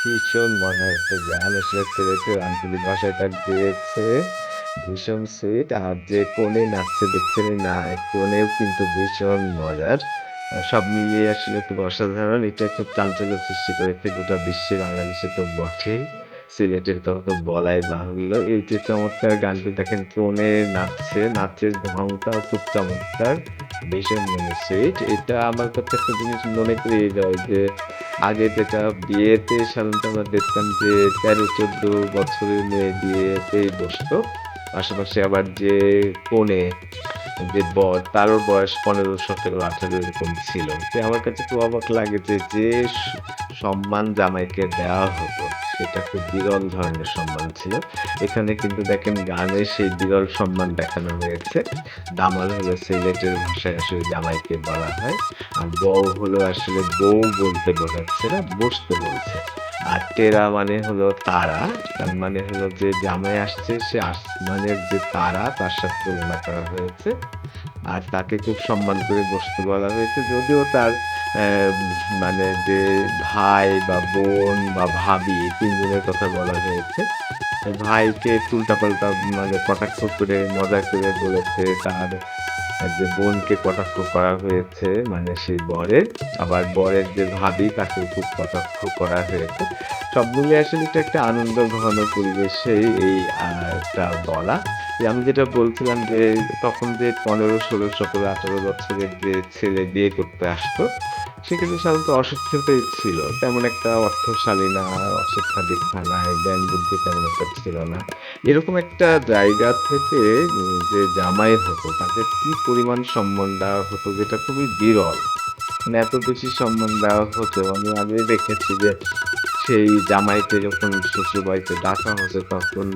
ভীষণ মজার একটা গান আসলে সিলেটের আঞ্চলিক ভাষায় তার গেয়েছে। ভীষণ সুইট আর যে কোনে নাচছে দেখছেনই না, কোনেও কিন্তু ভীষণ মজার। সব মিলিয়ে আসলে খুব অসাধারণ। এটা খুব চাঞ্চল্য সৃষ্টি করেছে গোটা বিশ্বে, বাংলাদেশে তো বটেই। সিলেটের কথা তো বলাই বাহুল্য। এই যে চমৎকার গানটি দেখেন কোনে নাচছে, নাচের ঢংটাও খুব চমৎকার। ভীষণ মানে সুইট। এটা আমার কাছে একটা জিনিস মনে করিয়ে দেয় যে আগে যেটা বিয়েতে সাধারণত আমরা দেখতাম যে ১৩-১৪ বছরের মেয়ে বিয়েতেই বসতো। পাশাপাশি আবার যে কনে, যে বর তারও বয়স ১৫, ১৭, ১৮ এরকম ছিল। তো আমার কাছে খুব অবাক লাগে যে সম্মান জামাইকে দেওয়া হতো সেটা খুব বিরল ধরনের সম্মান ছিল। এখানে কিন্তু দেখেন গানে সেই বিরল সম্মান দেখানো হয়েছে। দামাল হলো সিলেটের ভাষায় আসলে জামাইকে বলা হয়। আর বউ হলো আসলে বউ বলতে বোঝাচ্ছে না, বসতে বলছে। আর টেরা মানে হলো তারা, তার মানে হলো যে জামাই আসছে সে আসমানের যে তারা তার সাথে তুলনা করা হয়েছে। আর তাকে খুব সম্মান করে বসতে বলা হয়েছে। যদিও তার মানে যে ভাই বা বোন বা ভাবি ৩ জনের কথা বলা হয়েছে। ভাইকে উল্টাপাল্টা মানে কটাক্ষ করে মজা করে বলেছে, তার যে বোনকে কটাক্ষ করা হয়েছে মানে সেই বরের। আবার বরের যে ভাবি তাকেও খুব কটাক্ষ করা হয়েছে। সব মিলিয়ে আসলে এটা একটা আনন্দ ঘন পরিবেশেই এই একটা বলা। যে আমি যেটা বলছিলাম যে তখন যে ১৫, ১৬, ১৭, ১৮ বছরের যে ছেলে বিয়ে করতে আসতো, সে কিন্তু সাধারণত অশিক্ষিতই ছিল। তেমন একটা অর্থশালী না, শিক্ষা-দীক্ষা নাই, জ্ঞান বুদ্ধি তেমন একটা ছিল না। এরকম একটা জায়গা থেকে যে জামাই হতো তাকে কি পরিমাণ সম্মান দেওয়া হতো যেটা খুবই বিরল। মানে এত বেশি সম্মান দেওয়া হতো আমি আগেই দেখেছি যে সেই জামাইকে যখন শ্বশুরবাড়িতে ডাকা হতো তখন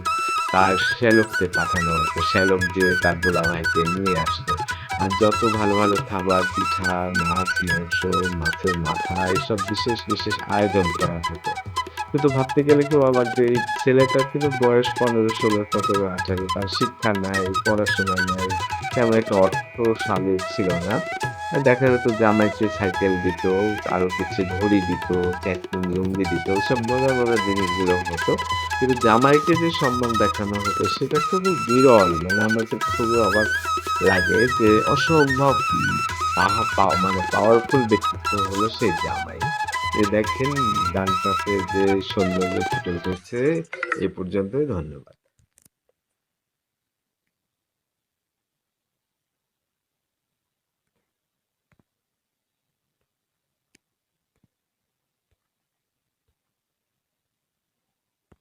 তার শ্যালককে পাঠানো হতো। শ্যালক যেয়ে তার দুলাভাইকে নিয়ে আসতো। আর যত ভালো, ভালো খাবার, পিঠা, মাছ, মাংস, মাছের মাথা এসব বিশেষ, বিশেষ আয়োজন করা হতো। কিন্তু ভাবতে গেলে খুব অবাক যে এই ছেলেটার কিন্তু বয়স ১৫, ১৬, ১৭, ১৮ তার শিক্ষা নাই, পড়াশোনা নাই, তেমন একটা অর্থশালী ছিল না। দেখা যেত জামাইকে সাইকেল দিত, আরো কিছু ঘড়ি দিত, ট্যাটুন লুঙ্গি দিত। এসব মজার, মজার জিনিসগুলো হতো। কিন্তু জামাইকে যে সম্মান দেখানো হতো সেটা খুবই বিরল। মানে আমার কাছে খুবই অবাক লাগে যে অসম্ভব মানে পাওয়ারফুল ব্যক্তিত্ব হলো সেই জামাই। দেখেন গানটাতে যে সৌন্দর্য ফুটে উঠেছে। এ পর্যন্তই ধন্যবাদ।